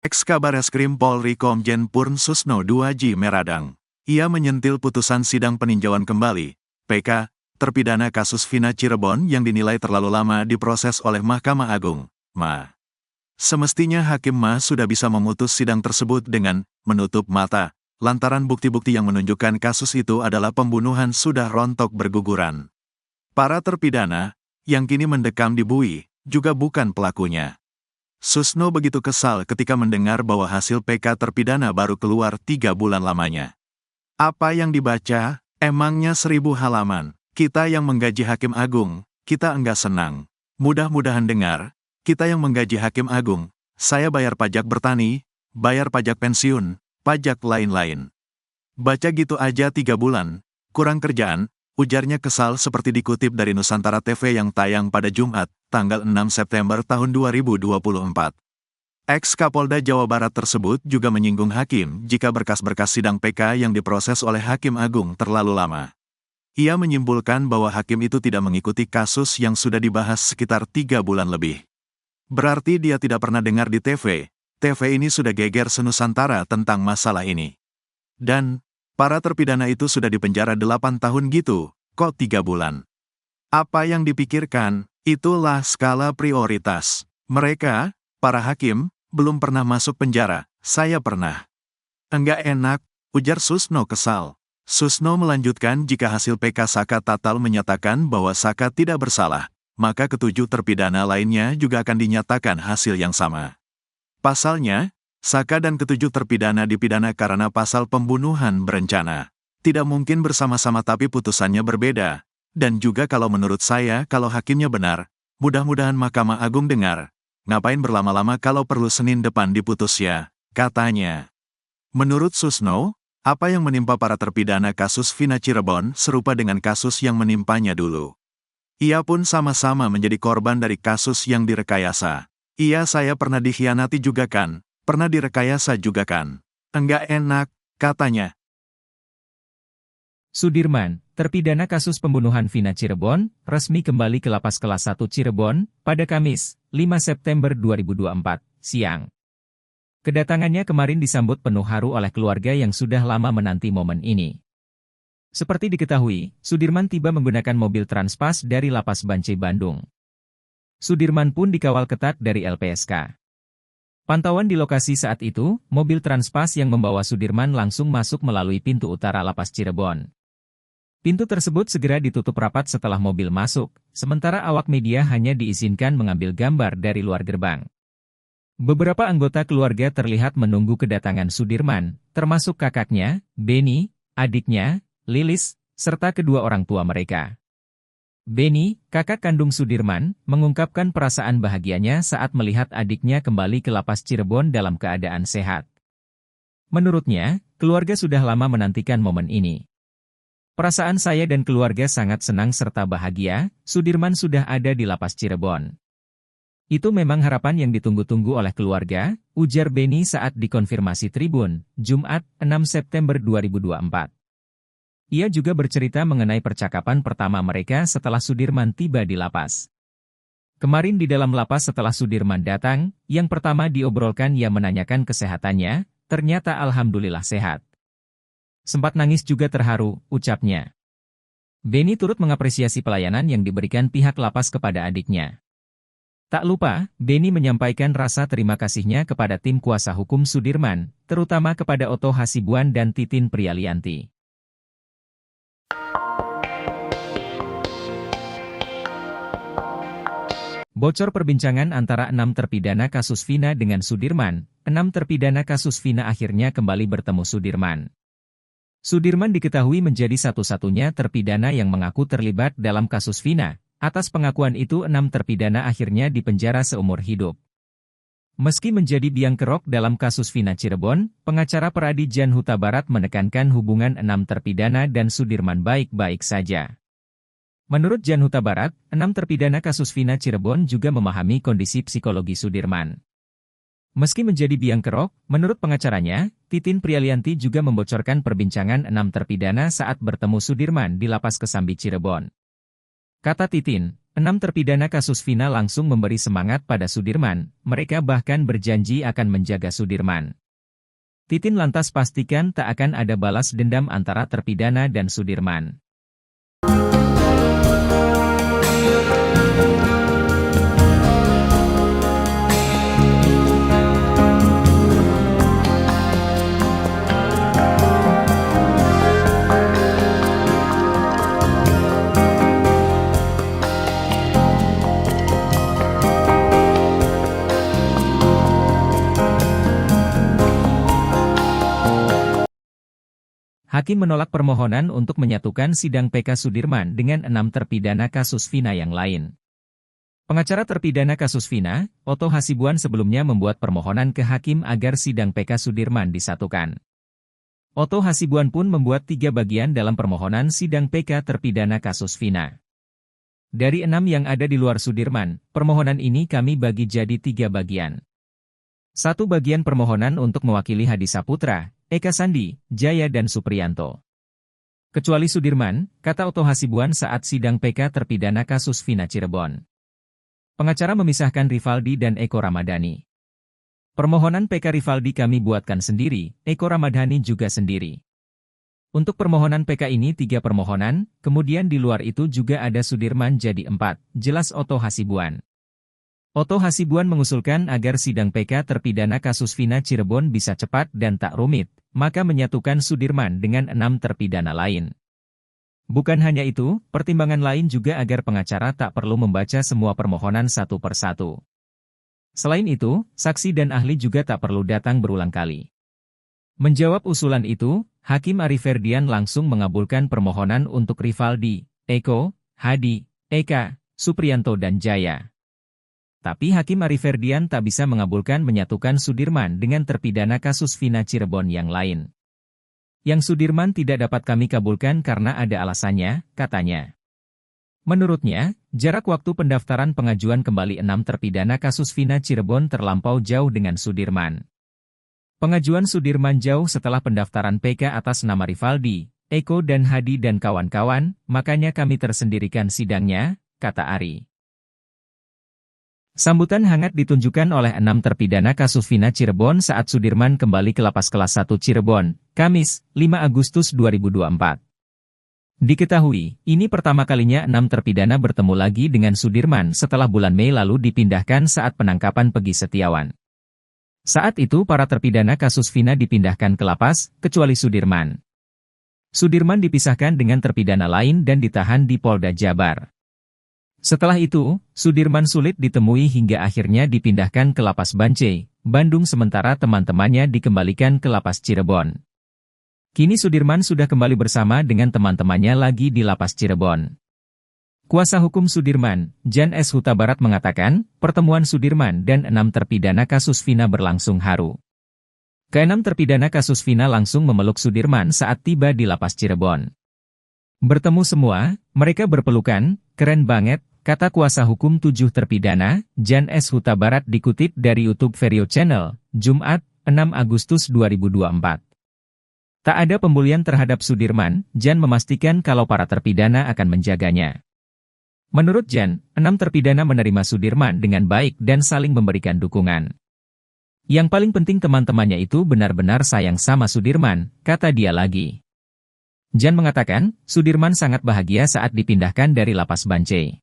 Ex-Kabareskrim Polri Komjen Purn Susno 2J Meradang. Ia menyentil putusan sidang peninjauan kembali, PK, terpidana kasus Vina Cirebon yang dinilai terlalu lama diproses oleh Mahkamah Agung, MA. Semestinya Hakim MA sudah bisa memutus sidang tersebut dengan menutup mata, lantaran bukti-bukti yang menunjukkan kasus itu adalah pembunuhan sudah rontok berguguran. Para terpidana, yang kini mendekam di bui, juga bukan pelakunya. Susno begitu kesal ketika mendengar bahwa hasil PK terpidana baru keluar 3 bulan lamanya. Apa yang dibaca, emangnya 1000 halaman. Kita yang menggaji Hakim Agung, kita enggak senang. Mudah-mudahan dengar, kita yang menggaji Hakim Agung, saya bayar pajak bertani, bayar pajak pensiun, pajak lain-lain. Baca gitu aja 3 bulan, kurang kerjaan, ujarnya kesal seperti dikutip dari Nusantara TV yang tayang pada Jumat, tanggal 6 September tahun 2024. Ex-Kapolda Jawa Barat tersebut juga menyinggung Hakim jika berkas-berkas sidang PK yang diproses oleh Hakim Agung terlalu lama. Ia menyimpulkan bahwa Hakim itu tidak mengikuti kasus yang sudah dibahas sekitar 3 bulan lebih. Berarti dia tidak pernah dengar di TV ini sudah geger senusantara tentang masalah ini. Dan, para terpidana itu sudah dipenjara 8 tahun gitu, kok 3 bulan. Apa yang dipikirkan, itulah skala prioritas. Mereka, para hakim, belum pernah masuk penjara, saya pernah. Enggak enak, ujar Susno kesal. Susno melanjutkan jika hasil PK Saka Tatal menyatakan bahwa Saka tidak bersalah, maka ketujuh terpidana lainnya juga akan dinyatakan hasil yang sama. Pasalnya, Saka dan ketujuh terpidana dipidana karena pasal pembunuhan berencana. Tidak mungkin bersama-sama tapi putusannya berbeda. Dan juga kalau menurut saya kalau hakimnya benar, mudah-mudahan Mahkamah Agung dengar. Ngapain berlama-lama kalau perlu Senin depan diputus ya, katanya. Menurut Susno, apa yang menimpa para terpidana kasus Vina Cirebon serupa dengan kasus yang menimpanya dulu. Ia pun sama-sama menjadi korban dari kasus yang direkayasa. Iya, saya pernah dikhianati juga kan, pernah direkayasa juga kan. Enggak enak, katanya. Sudirman, terpidana kasus pembunuhan Vina Cirebon, resmi kembali ke Lapas Kelas 1 Cirebon, pada Kamis, 5 September 2024, siang. Kedatangannya kemarin disambut penuh haru oleh keluarga yang sudah lama menanti momen ini. Seperti diketahui, Sudirman tiba menggunakan mobil Transpas dari Lapas Bancai Bandung. Sudirman pun dikawal ketat dari LPSK. Pantauan di lokasi saat itu, mobil Transpas yang membawa Sudirman langsung masuk melalui pintu utara Lapas Cirebon. Pintu tersebut segera ditutup rapat setelah mobil masuk, sementara awak media hanya diizinkan mengambil gambar dari luar gerbang. Beberapa anggota keluarga terlihat menunggu kedatangan Sudirman, termasuk kakaknya, Beni, adiknya, Lilis, serta kedua orang tua mereka. Beni, kakak kandung Sudirman, mengungkapkan perasaan bahagianya saat melihat adiknya kembali ke Lapas Cirebon dalam keadaan sehat. Menurutnya, keluarga sudah lama menantikan momen ini. Perasaan saya dan keluarga sangat senang serta bahagia, Sudirman sudah ada di Lapas Cirebon. Itu memang harapan yang ditunggu-tunggu oleh keluarga, ujar Beni saat dikonfirmasi Tribun, Jumat, 6 September 2024. Ia juga bercerita mengenai percakapan pertama mereka setelah Sudirman tiba di lapas. Kemarin di dalam lapas setelah Sudirman datang, yang pertama diobrolkan ia menanyakan kesehatannya, ternyata alhamdulillah sehat. Sempat nangis juga terharu, ucapnya. Beni turut mengapresiasi pelayanan yang diberikan pihak lapas kepada adiknya. Tak lupa, Beni menyampaikan rasa terima kasihnya kepada tim kuasa hukum Sudirman, terutama kepada Oto Hasibuan dan Titin Prialianti. Bocor perbincangan antara 6 terpidana kasus Vina dengan Sudirman, 6 terpidana kasus Vina akhirnya kembali bertemu Sudirman. Sudirman diketahui menjadi satu-satunya terpidana yang mengaku terlibat dalam kasus Vina. Atas pengakuan itu 6 terpidana akhirnya dipenjara seumur hidup. Meski menjadi biang kerok dalam kasus Vina Cirebon, pengacara Peradi Jan Huta Barat menekankan hubungan 6 terpidana dan Sudirman baik-baik saja. Menurut Jan Huta Barat, 6 terpidana kasus Vina Cirebon juga memahami kondisi psikologi Sudirman. Meski menjadi biang kerok, menurut pengacaranya, Titin Prialianti juga membocorkan perbincangan 6 terpidana saat bertemu Sudirman di Lapas Kesambi Cirebon. Kata Titin, 6 terpidana kasus Vina langsung memberi semangat pada Sudirman, mereka bahkan berjanji akan menjaga Sudirman. Titin lantas pastikan tak akan ada balas dendam antara terpidana dan Sudirman. Hakim menolak permohonan untuk menyatukan sidang PK Sudirman dengan 6 terpidana kasus Vina yang lain. Pengacara terpidana kasus Vina, Otto Hasibuan sebelumnya membuat permohonan ke hakim agar sidang PK Sudirman disatukan. Otto Hasibuan pun membuat 3 bagian dalam permohonan sidang PK terpidana kasus Vina. Dari 6 yang ada di luar Sudirman, permohonan ini kami bagi jadi 3 bagian. 1 bagian permohonan untuk mewakili Hadi Saputra, Eka Sandi, Jaya dan Supriyanto. Kecuali Sudirman, kata Otto Hasibuan saat sidang PK terpidana kasus Vina Cirebon. Pengacara memisahkan Rivaldi dan Eko Ramadhani. Permohonan PK Rivaldi kami buatkan sendiri, Eko Ramadhani juga sendiri. Untuk permohonan PK ini 3 permohonan, kemudian di luar itu juga ada Sudirman jadi 4, jelas Otto Hasibuan. Otto Hasibuan mengusulkan agar sidang PK terpidana kasus Vina Cirebon bisa cepat dan tak rumit, maka menyatukan Sudirman dengan 6 terpidana lain. Bukan hanya itu, pertimbangan lain juga agar pengacara tak perlu membaca semua permohonan satu persatu. Selain itu, saksi dan ahli juga tak perlu datang berulang kali. Menjawab usulan itu, Hakim Arif Ferdian langsung mengabulkan permohonan untuk Rivaldi, Eko, Hadi, Eka, Supriyanto dan Jaya. Tapi Hakim Arif Ferdian tak bisa mengabulkan menyatukan Sudirman dengan terpidana kasus Vina Cirebon yang lain. Yang Sudirman tidak dapat kami kabulkan karena ada alasannya, katanya. Menurutnya, jarak waktu pendaftaran pengajuan kembali 6 terpidana kasus Vina Cirebon terlampau jauh dengan Sudirman. Pengajuan Sudirman jauh setelah pendaftaran PK atas nama Rivaldi, Eko dan Hadi dan kawan-kawan, makanya kami tersendirikan sidangnya, kata Ari. Sambutan hangat ditunjukkan oleh 6 terpidana kasus Vina Cirebon saat Sudirman kembali ke Lapas Kelas 1 Cirebon, Kamis, 5 Agustus 2024. Diketahui, ini pertama kalinya 6 terpidana bertemu lagi dengan Sudirman setelah bulan Mei lalu dipindahkan saat penangkapan Peggy Setiawan. Saat itu para terpidana kasus Vina dipindahkan ke lapas, kecuali Sudirman. Sudirman dipisahkan dengan terpidana lain dan ditahan di Polda Jabar. Setelah itu, Sudirman sulit ditemui hingga akhirnya dipindahkan ke Lapas Bancai, Bandung sementara teman-temannya dikembalikan ke Lapas Cirebon. Kini Sudirman sudah kembali bersama dengan teman-temannya lagi di Lapas Cirebon. Kuasa hukum Sudirman, Jan S. Huta Barat mengatakan, pertemuan Sudirman dan 6 terpidana kasus Vina berlangsung haru. Ke-6 terpidana kasus Vina langsung memeluk Sudirman saat tiba di Lapas Cirebon. Bertemu semua, mereka berpelukan, keren banget, kata kuasa hukum 7 terpidana, Jan S. Huta Barat dikutip dari YouTube Vario Channel, Jumat, 6 Agustus 2024. Tak ada pembulian terhadap Sudirman, Jan memastikan kalau para terpidana akan menjaganya. Menurut Jan, 6 terpidana menerima Sudirman dengan baik dan saling memberikan dukungan. Yang paling penting teman-temannya itu benar-benar sayang sama Sudirman, kata dia lagi. Jan mengatakan, Sudirman sangat bahagia saat dipindahkan dari Lapas Bancai.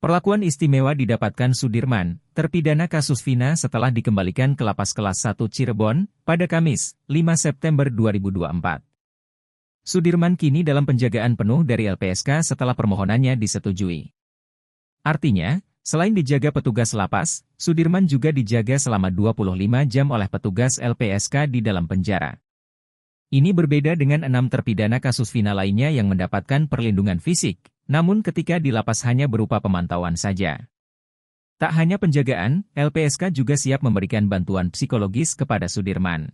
Perlakuan istimewa didapatkan Sudirman, terpidana kasus Vina setelah dikembalikan ke Lapas Kelas 1 Cirebon, pada Kamis, 5 September 2024. Sudirman kini dalam penjagaan penuh dari LPSK setelah permohonannya disetujui. Artinya, selain dijaga petugas lapas, Sudirman juga dijaga selama 25 jam oleh petugas LPSK di dalam penjara. Ini berbeda dengan 6 terpidana kasus Vina lainnya yang mendapatkan perlindungan fisik. Namun ketika di lapas hanya berupa pemantauan saja. Tak hanya penjagaan, LPSK juga siap memberikan bantuan psikologis kepada Sudirman.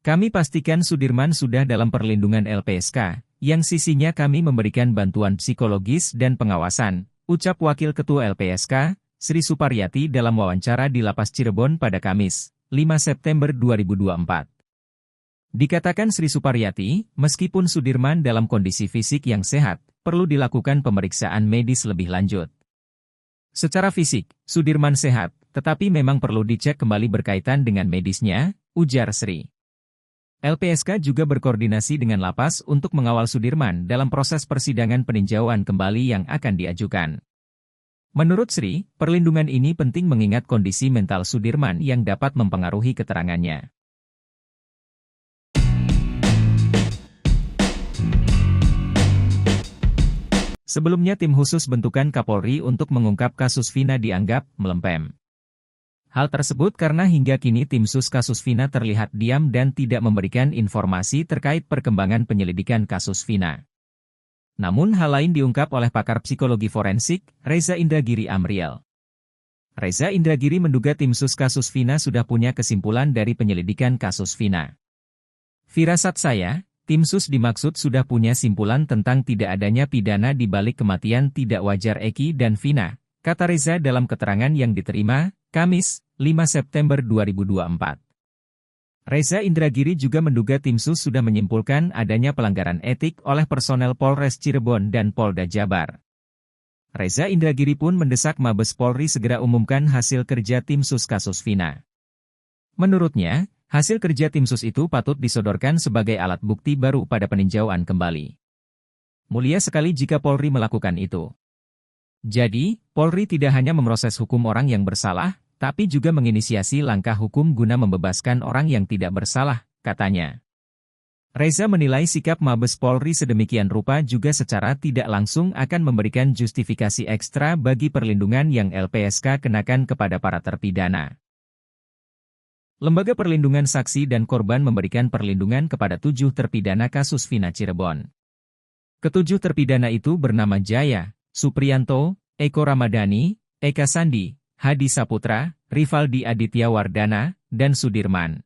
Kami pastikan Sudirman sudah dalam perlindungan LPSK, yang sisinya kami memberikan bantuan psikologis dan pengawasan, ucap Wakil Ketua LPSK, Sri Suparyati dalam wawancara di Lapas Cirebon pada Kamis, 5 September 2024. Dikatakan Sri Suparyati, meskipun Sudirman dalam kondisi fisik yang sehat, perlu dilakukan pemeriksaan medis lebih lanjut. Secara fisik, Sudirman sehat, tetapi memang perlu dicek kembali berkaitan dengan medisnya, ujar Sri. LPSK juga berkoordinasi dengan lapas untuk mengawal Sudirman dalam proses persidangan peninjauan kembali yang akan diajukan. Menurut Sri, perlindungan ini penting mengingat kondisi mental Sudirman yang dapat mempengaruhi keterangannya. Sebelumnya tim khusus bentukan Kapolri untuk mengungkap kasus Vina dianggap melempem. Hal tersebut karena hingga kini tim sus kasus Vina terlihat diam dan tidak memberikan informasi terkait perkembangan penyelidikan kasus Vina. Namun hal lain diungkap oleh pakar psikologi forensik, Reza Indragiri Amriel. Reza Indragiri menduga tim sus kasus Vina sudah punya kesimpulan dari penyelidikan kasus Vina. Firasat saya, tim sus dimaksud sudah punya simpulan tentang tidak adanya pidana di balik kematian tidak wajar Eki dan Vina, kata Reza dalam keterangan yang diterima, Kamis, 5 September 2024. Reza Indragiri juga menduga tim sus sudah menyimpulkan adanya pelanggaran etik oleh personel Polres Cirebon dan Polda Jabar. Reza Indragiri pun mendesak Mabes Polri segera umumkan hasil kerja tim sus kasus Vina. Menurutnya, hasil kerja tim sus itu patut disodorkan sebagai alat bukti baru pada peninjauan kembali. Mulia sekali jika Polri melakukan itu. Jadi, Polri tidak hanya memproses hukum orang yang bersalah, tapi juga menginisiasi langkah hukum guna membebaskan orang yang tidak bersalah, katanya. Reza menilai sikap Mabes Polri sedemikian rupa juga secara tidak langsung akan memberikan justifikasi ekstra bagi perlindungan yang LPSK kenakan kepada para terpidana. Lembaga Perlindungan Saksi dan Korban memberikan perlindungan kepada 7 terpidana kasus Vina Cirebon. Ketujuh terpidana itu bernama Jaya, Supriyanto, Eko Ramadhani, Eka Sandi, Hadi Saputra, Rivaldi Aditya Wardana, dan Sudirman.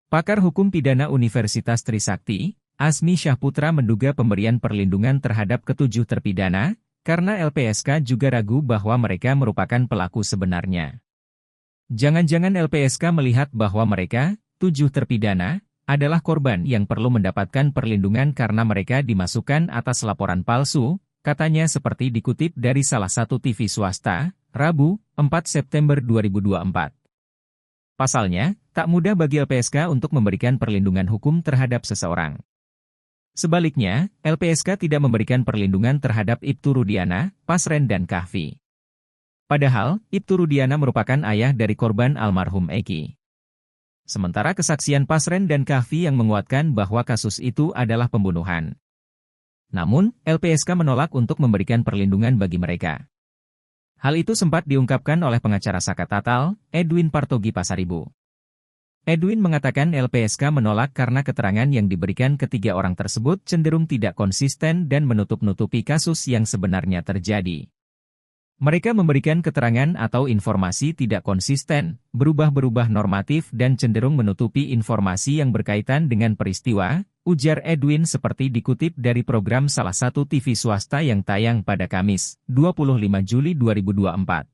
Pakar Hukum Pidana Universitas Trisakti, Asmi Syahputra menduga pemberian perlindungan terhadap ketujuh terpidana, karena LPSK juga ragu bahwa mereka merupakan pelaku sebenarnya. Jangan-jangan LPSK melihat bahwa mereka, 7 terpidana, adalah korban yang perlu mendapatkan perlindungan karena mereka dimasukkan atas laporan palsu, katanya seperti dikutip dari salah satu TV swasta, Rabu, 4 September 2024. Pasalnya, tak mudah bagi LPSK untuk memberikan perlindungan hukum terhadap seseorang. Sebaliknya, LPSK tidak memberikan perlindungan terhadap Ibtu Rudiana, Pasren dan Kahfi. Padahal, Ibtu Rudiana merupakan ayah dari korban almarhum Eki. Sementara kesaksian Pasren dan Kahfi yang menguatkan bahwa kasus itu adalah pembunuhan. Namun, LPSK menolak untuk memberikan perlindungan bagi mereka. Hal itu sempat diungkapkan oleh pengacara Saka Tatal, Edwin Partogi Pasaribu. Edwin mengatakan LPSK menolak karena keterangan yang diberikan ketiga orang tersebut cenderung tidak konsisten dan menutup-nutupi kasus yang sebenarnya terjadi. Mereka memberikan keterangan atau informasi tidak konsisten, berubah-berubah normatif dan cenderung menutupi informasi yang berkaitan dengan peristiwa, ujar Edwin seperti dikutip dari program salah satu TV swasta yang tayang pada Kamis, 25 Juli 2024.